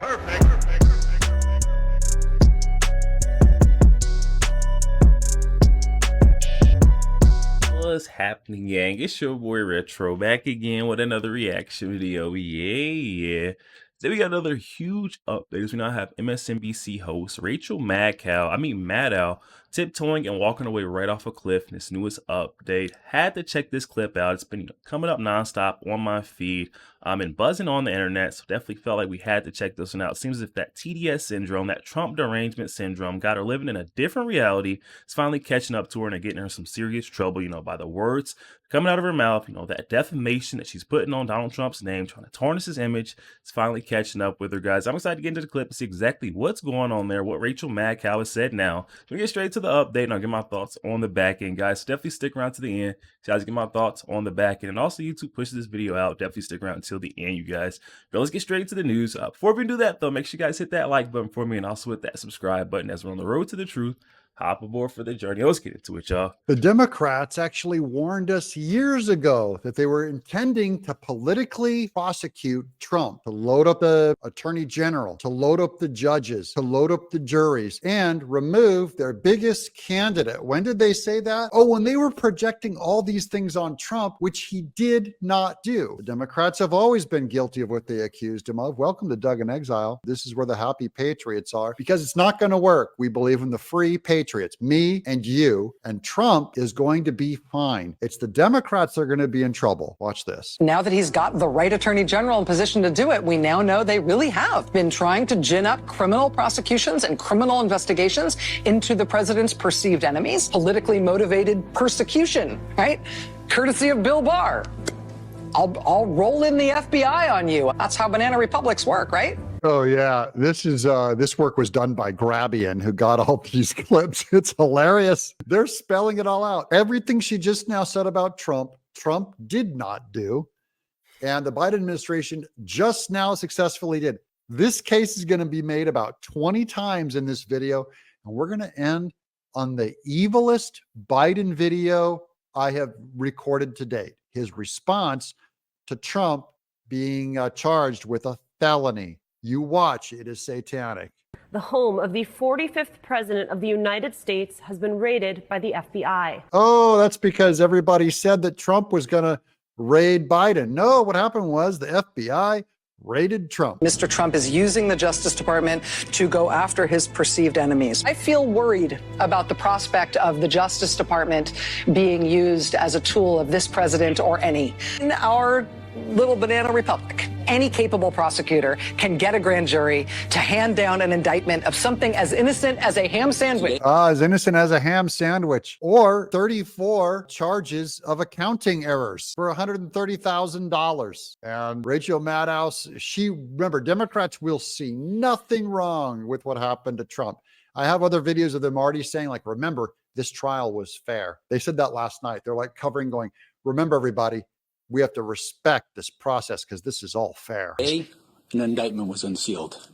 What's happening, gang? It's your boy Retro back again with another reaction video. Yeah. Today we got another huge update. We now have Msnbc host Maddow tiptoeing and walking away right off a cliff in this newest update. Had to check this clip out. It's been coming up nonstop on my feed. And buzzing on the internet, so definitely felt like we had to check this one out. It seems as if that TDS syndrome, that Trump derangement syndrome, got her living in a different reality. It's finally catching up to her and getting her in some serious trouble, by the words coming out of her mouth, that defamation that she's putting on Donald Trump's name, trying to tarnish his image. It's finally catching up with her, guys. I'm excited to get into the clip and see exactly what's going on there, what Rachel Maddow has said now. So we get straight to the update and I'll get my thoughts on the back end, guys. So definitely stick around to the end. So guys, get my thoughts on the back end. And also, YouTube pushes this video out. Definitely stick around until the end, you guys. But let's get straight to the news. Before we do that, though, make sure you guys hit that like button for me and also hit that subscribe button as we're on the road to the truth. Hop aboard for the journey. Let's get into it, y'all. The Democrats actually warned us years ago that they were intending to politically prosecute Trump, to load up the attorney general, to load up the judges, to load up the juries, and remove their biggest candidate. When did they say that? Oh, when they were projecting all these things on Trump, which he did not do. The Democrats have always been guilty of what they accused him of. Welcome to Doug in Exile. This is where the happy patriots are, because it's not going to work. We believe in the free patriots. Me and you, and Trump is going to be fine. It's the Democrats that are going to be in trouble. Watch this. Now that he's got the right attorney general in position to do it, we now know they really have been trying to gin up criminal prosecutions and criminal investigations into the president's perceived enemies. Politically motivated persecution, right? Courtesy of Bill Barr. I'll roll in the FBI on you. That's how banana republics work, right? Oh yeah, this work was done by Grabian, who got all these clips. It's hilarious. They're spelling it all out. Everything she just now said about Trump did not do, and the Biden administration just now successfully did. This case is going to be made about 20 times in this video, and we're going to end on the evilest Biden video I have recorded to date. His response to Trump being charged with a felony. You watch, it is satanic. The home of the 45th president of the United States has been raided by the FBI. Oh, that's because everybody said that Trump was going to raid Biden. No, what happened was the FBI raided Trump. Mr. Trump is using the Justice Department to go after his perceived enemies. I feel worried about the prospect of the Justice Department being used as a tool of this president or any. In our little banana republic, any capable prosecutor can get a grand jury to hand down an indictment of something as innocent as a ham sandwich. As innocent as a ham sandwich, or 34 charges of accounting errors for $130,000. And Rachel Maddow, remember, Democrats will see nothing wrong with what happened to Trump. I have other videos of them already saying, like, remember, this trial was fair. They said that last night. They're like covering, going, remember, everybody, we have to respect this process because this is all fair. An indictment was unsealed,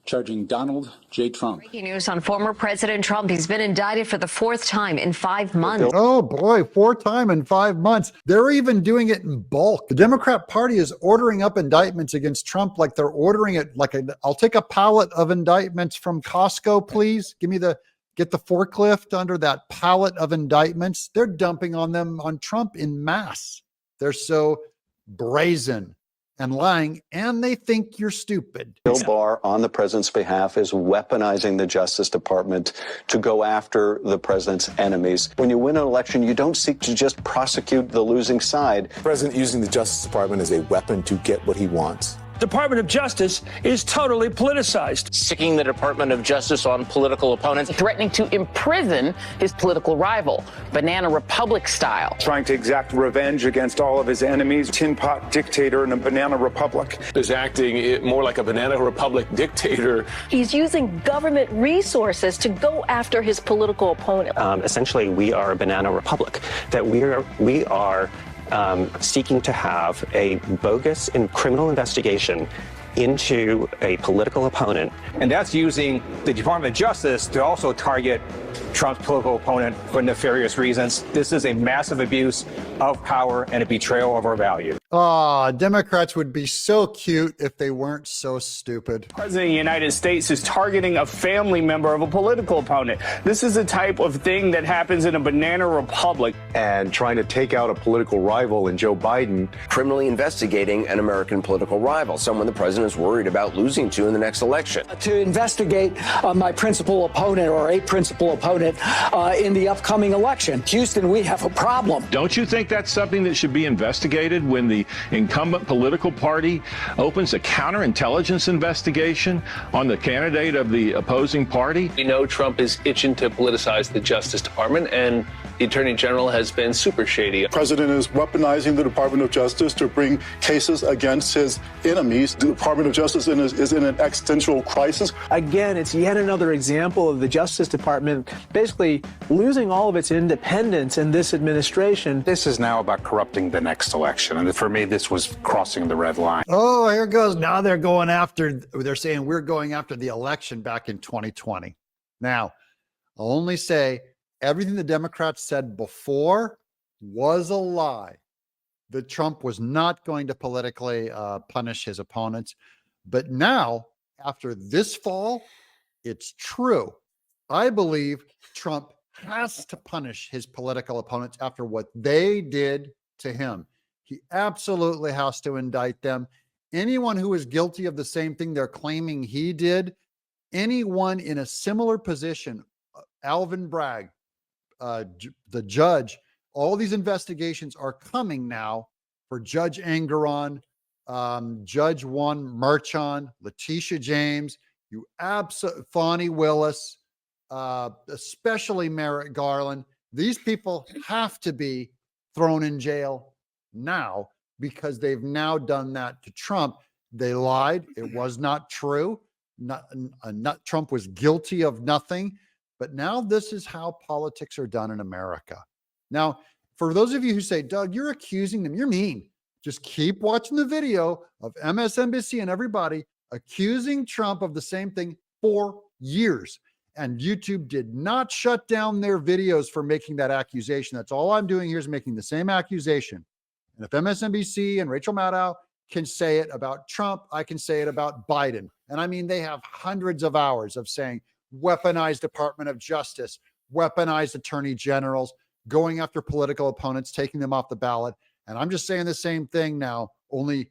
charging Donald J. Trump. Breaking news on former President Trump. He's been indicted for the 4th time in 5 months. Oh boy, 4th time in 5 months. They're even doing it in bulk. The Democrat Party is ordering up indictments against Trump like they're ordering it like I'll take a pallet of indictments from Costco, please. Get the forklift under that pallet of indictments. They're dumping on Trump in mass. They're so brazen and lying, and they think you're stupid. Bill Barr, on the president's behalf, is weaponizing the Justice Department to go after the president's enemies. When you win an election, you don't seek to just prosecute the losing side. The president using the Justice Department as a weapon to get what he wants. Department of Justice is totally politicized. Sticking the Department of Justice on political opponents, threatening to imprison his political rival, Banana Republic style. Trying to exact revenge against all of his enemies, tin pot dictator in a banana republic. Is acting more like a banana republic dictator. He's using government resources to go after his political opponent. Essentially, we are a banana republic, that we are seeking to have a bogus and criminal investigation into a political opponent. And that's using the Department of Justice to also target Trump's political opponent for nefarious reasons. This is a massive abuse of power and a betrayal of our values. Oh, Democrats would be so cute if they weren't so stupid. The President of the United States is targeting a family member of a political opponent. This is the type of thing that happens in a banana republic. And trying to take out a political rival in Joe Biden. Criminally investigating an American political rival, someone the president is worried about losing to in the next election. To investigate my principal opponent or a principal opponent in the upcoming election. Houston, we have a problem. Don't you think that's something that should be investigated when the incumbent political party opens a counterintelligence investigation on the candidate of the opposing party? We know Trump is itching to politicize the Justice Department, and the Attorney General has been super shady. The president is weaponizing the Department of Justice to bring cases against his enemies. The Department of Justice is in an existential crisis. Again, it's yet another example of the Justice Department basically losing all of its independence in this administration. This is now about corrupting the next election. And for me, this was crossing the red line. Oh, here goes. Now they're saying we're going after the election back in 2020. Now, I'll only say everything the Democrats said before was a lie. That Trump was not going to politically punish his opponents. But now, after this fall, it's true. I believe Trump has to punish his political opponents after what they did to him. He absolutely has to indict them. Anyone who is guilty of the same thing they're claiming he did, anyone in a similar position, Alvin Bragg, the judge, all these investigations are coming now for Judge Engeron, Judge Juan Merchan, Letitia James, Fani Willis, especially Merrick Garland. These people have to be thrown in jail now because they've now done that to Trump. They lied. It was not true. Trump was guilty of nothing. But now this is how politics are done in America. Now, for those of you who say, Doug, you're accusing them, you're mean. Just keep watching the video of MSNBC and everybody accusing Trump of the same thing for years. And YouTube did not shut down their videos for making that accusation. That's all I'm doing here is making the same accusation. And if MSNBC and Rachel Maddow can say it about Trump, I can say it about Biden. And I mean, they have hundreds of hours of saying weaponized Department of Justice, weaponized attorney generals, going after political opponents, taking them off the ballot. And I'm just saying the same thing now, only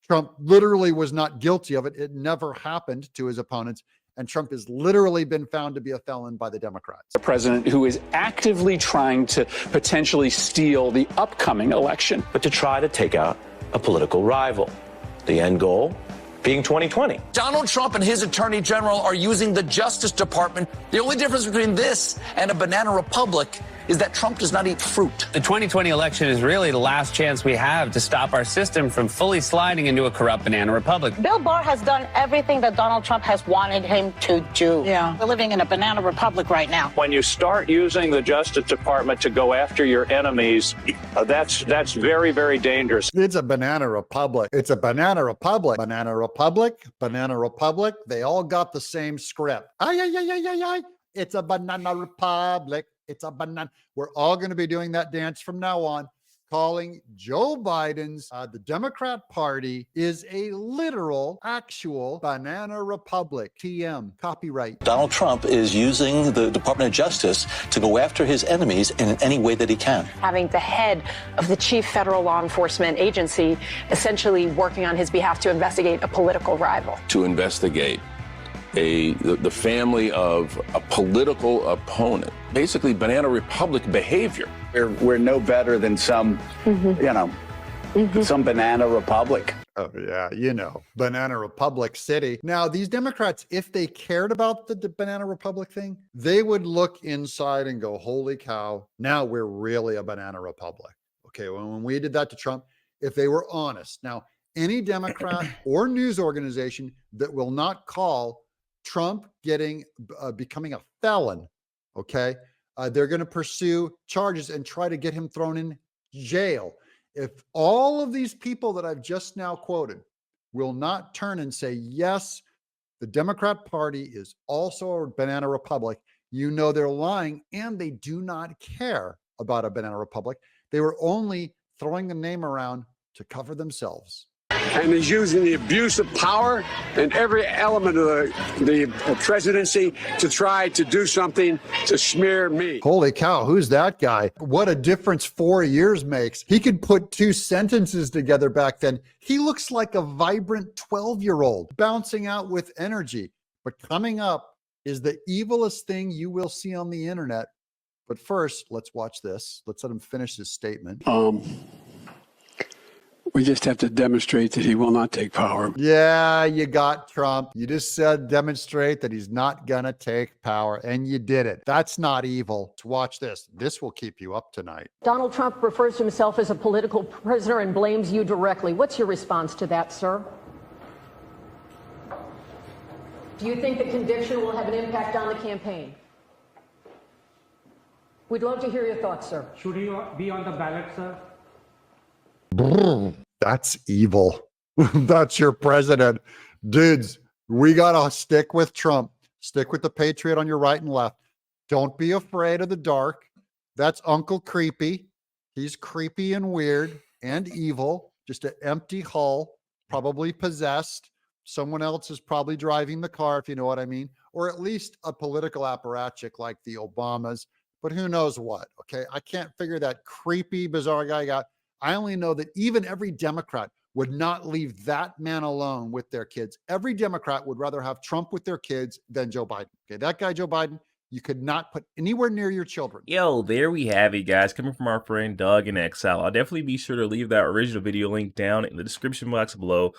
Trump literally was not guilty of it. It never happened to his opponents. And Trump has literally been found to be a felon by the Democrats. A president who is actively trying to potentially steal the upcoming election. But to try to take out a political rival. The end goal being 2020. Donald Trump and his attorney general are using the Justice Department. The only difference between this and a banana republic is that Trump does not eat fruit. The 2020 election is really the last chance we have to stop our system from fully sliding into a corrupt banana republic. Bill Barr has done everything that Donald Trump has wanted him to do. Yeah. We're living in a banana republic right now. When you start using the Justice Department to go after your enemies, that's very, very dangerous. It's a banana republic. It's a banana republic. Banana republic, banana republic. They all got the same script. It's a banana republic. It's a banana. We're all going to be doing that dance from now on, calling Joe Biden's, the Democrat Party is a literal, actual banana republic. TM, copyright. Donald Trump is using the Department of Justice to go after his enemies in any way that he can. Having the head of the chief federal law enforcement agency essentially working on his behalf to investigate a political rival. To investigate the family of a political opponent, basically banana republic behavior. We're no better than some, some banana republic. Oh, yeah, Banana Republic City. Now, these Democrats, if they cared about the Banana Republic thing, they would look inside and go, holy cow, now we're really a banana republic. Okay, when we did that to Trump, if they were honest. Now, any Democrat or news organization that will not call Trump becoming a felon, okay? They're going to pursue charges and try to get him thrown in jail. If all of these people that I've just now quoted will not turn and say, yes, the Democrat Party is also a banana republic, they're lying, and they do not care about a banana republic. They were only throwing the name around to cover themselves. And he's using the abuse of power in every element of the presidency to try to do something to smear me. Holy cow, who's that guy? What a difference 4 years makes. He could put 2 sentences together back then. He looks like a vibrant 12-year-old, bouncing out with energy. But coming up is the evilest thing you will see on the internet. But first, let's watch this. Let's let him finish his statement. We just have to demonstrate that he will not take power. Yeah, you got Trump. You just said demonstrate that he's not gonna take power, and you did it. That's not evil. Watch this. This will keep you up tonight. Donald Trump refers to himself as a political prisoner and blames you directly. What's your response to that, sir? Do you think the conviction will have an impact on the campaign? We'd love to hear your thoughts, sir. Should he be on the ballot, sir? That's evil. That's your president. Dudes, we got to stick with Trump. Stick with the patriot on your right and left. Don't be afraid of the dark. That's Uncle Creepy. He's creepy and weird and evil. Just an empty hull, probably possessed. Someone else is probably driving the car, if you know what I mean, or at least a political apparatchik like the Obamas, but who knows what, okay? I can't figure that creepy, bizarre guy out. I only know that even every Democrat would not leave that man alone with their kids. Every Democrat would rather have Trump with their kids than Joe Biden. Okay, that guy, Joe Biden, you could not put anywhere near your children. Yo, there we have it, guys. Coming from our friend Doug in Exile. I'll definitely be sure to leave that original video link down in the description box below.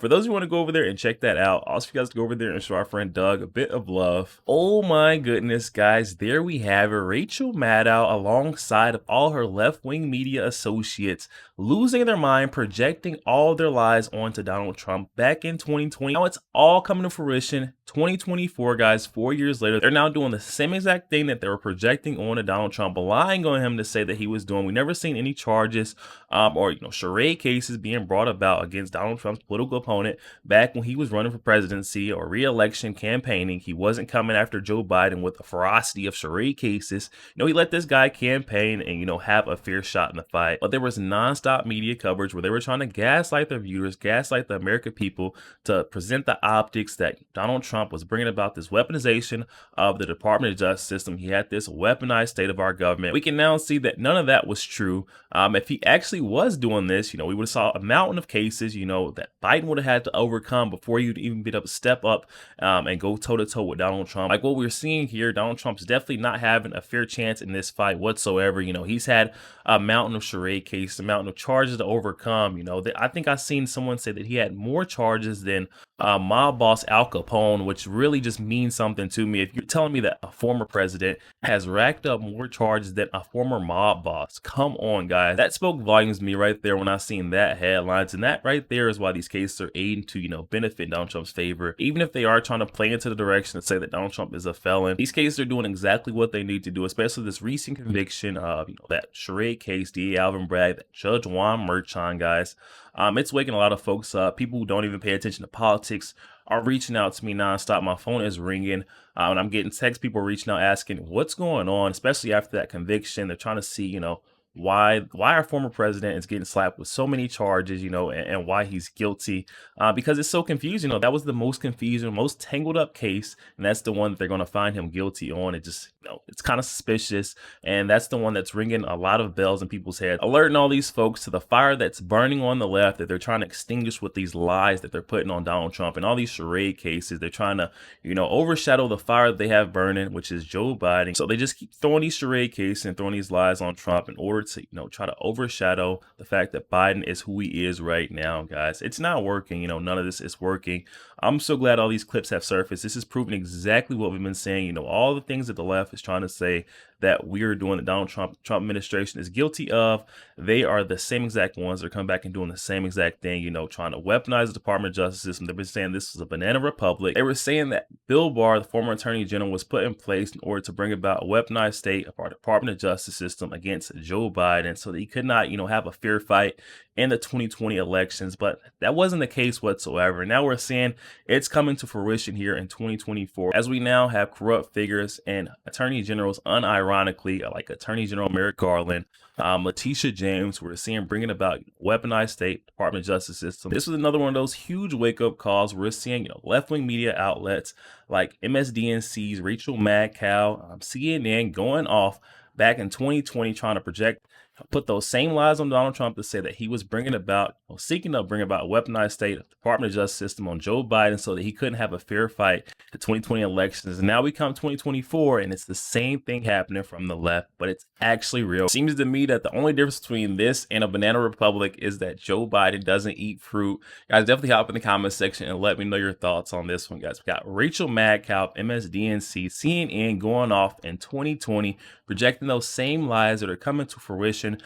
For those who want to go over there and check that out, also you guys to go over there and show our friend Doug a bit of love. Oh my goodness, guys, there we have it. Rachel Maddow, alongside of all her left-wing media associates, losing their mind, projecting all their lies onto Donald Trump back in 2020. Now it's all coming to fruition. 2024, guys, 4 years later, they're now doing the same exact thing that they were projecting on to Donald Trump, lying on him to say that he was doing. We never seen any charges or charade cases being brought about against Donald Trump's political opponent back when he was running for presidency or re-election campaigning. He wasn't coming after Joe Biden with the ferocity of charade cases. He let this guy campaign and have a fair shot in the fight. But there was nonstop media coverage where they were trying to gaslight their viewers, gaslight the American people to present the optics that Donald Trump was bringing about this weaponization of the Department of Justice system. He had this weaponized state of our government. We can now see that none of that was true. If he actually was doing this, we would have saw a mountain of cases, that Biden would have had to overcome before you'd even be able to step up and go toe-to-toe with Donald Trump. Like what we're seeing here, Donald Trump's definitely not having a fair chance in this fight whatsoever. He's had a mountain of charade cases, a mountain of charges to overcome. I think I've seen someone say that he had more charges than mob boss Al Capone, which really just means something to me. If you're telling me that a former president has racked up more charges than a former mob boss, come on, guys. That spoke volumes to me right there when I seen that headlines, and that right there is why these cases are aiding to, benefit Donald Trump's favor. Even if they are trying to play into the direction to say that Donald Trump is a felon, these cases are doing exactly what they need to do, especially this recent conviction of, that charade case, D. Alvin Bragg, that Judge Juan Merchan, guys. It's waking a lot of folks up. People who don't even pay attention to politics are reaching out to me nonstop. My phone is ringing and I'm getting texts, people reaching out asking what's going on, especially after that conviction. They're trying to see, why our former president is getting slapped with so many charges, and why he's guilty, because it's so confusing. That was the most confusing, most tangled up case, and that's the one that they're going to find him guilty on. It just, it's kind of suspicious, and that's the one that's ringing a lot of bells in people's heads, alerting all these folks to the fire that's burning on the left that they're trying to extinguish with these lies that they're putting on Donald Trump and all these charade cases. They're trying to, overshadow the fire that they have burning, which is Joe Biden. So they just keep throwing these charade cases and throwing these lies on Trump in order to, try to overshadow the fact that Biden is who he is right now, guys. It's not working. None of this is working. I'm so glad all these clips have surfaced. This is proving exactly what we've been saying. All the things that the left is trying to say that we are doing, the Donald Trump administration is guilty of. They are the same exact ones that are coming back and doing the same exact thing, trying to weaponize the Department of Justice system. They've been saying this is a banana republic. They were saying that Bill Barr, the former attorney general, was put in place in order to bring about a weaponized state of our Department of Justice system against Joe Biden so that he could not, have a fair fight in the 2020 elections. But that wasn't the case whatsoever. Now we're seeing it's coming to fruition here in 2024 as we now have corrupt figures and attorney generals unironically ironically, like Attorney General Merrick Garland, Letitia James, we're seeing bringing about weaponized state Department of Justice system. This was another one of those huge wake-up calls. We're seeing, left-wing media outlets like MSDNC's Rachel Maddow, CNN going off back in 2020 trying to put those same lies on Donald Trump to say that he was bringing about, or seeking to bring about, a weaponized state Department of Justice system on Joe Biden so that he couldn't have a fair fight the 2020 elections. And now we come 2024 and it's the same thing happening from the left, but it's actually real. It seems to me that the only difference between this and a banana republic is that Joe Biden doesn't eat fruit. Guys, definitely hop in the comment section and let me know your thoughts on this one, guys. We got Rachel Maddow, MSDNC, CNN going off in 2020, projecting those same lies that are coming to fruition,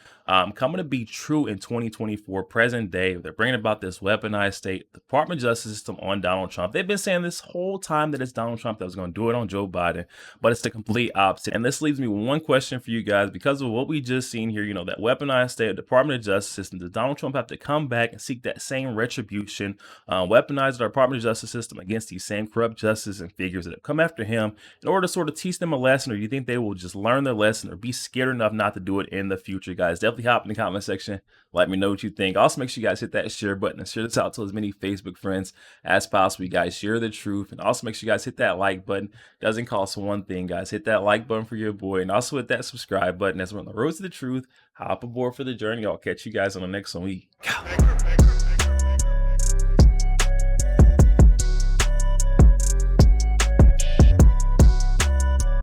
coming to be true in 2024, present day. They're bringing about this weaponized state Department of Justice system on Donald Trump. They've been saying this whole time that it's Donald Trump that was going to do it on Joe Biden, but it's the complete opposite. And this leaves me with one question for you guys, because of what we just seen here, that weaponized state Department of Justice system. Does Donald Trump have to come back and seek that same retribution, weaponize the Department of Justice system against these same corrupt justices and figures that have come after him in order to sort of teach them a lesson? Or do you think they will just learn their lesson or be scared enough not to do it in the future? Guys, definitely hop in the comment section. Let me know what you think. Also, make sure you guys hit that share button and share this out to as many Facebook friends as possible. You guys share the truth. And also make sure you guys hit that like button. It doesn't cost one thing, guys. Hit that like button for your boy. And also hit that subscribe button as we're on the road to the truth. Hop aboard for the journey. I'll catch you guys on the next one.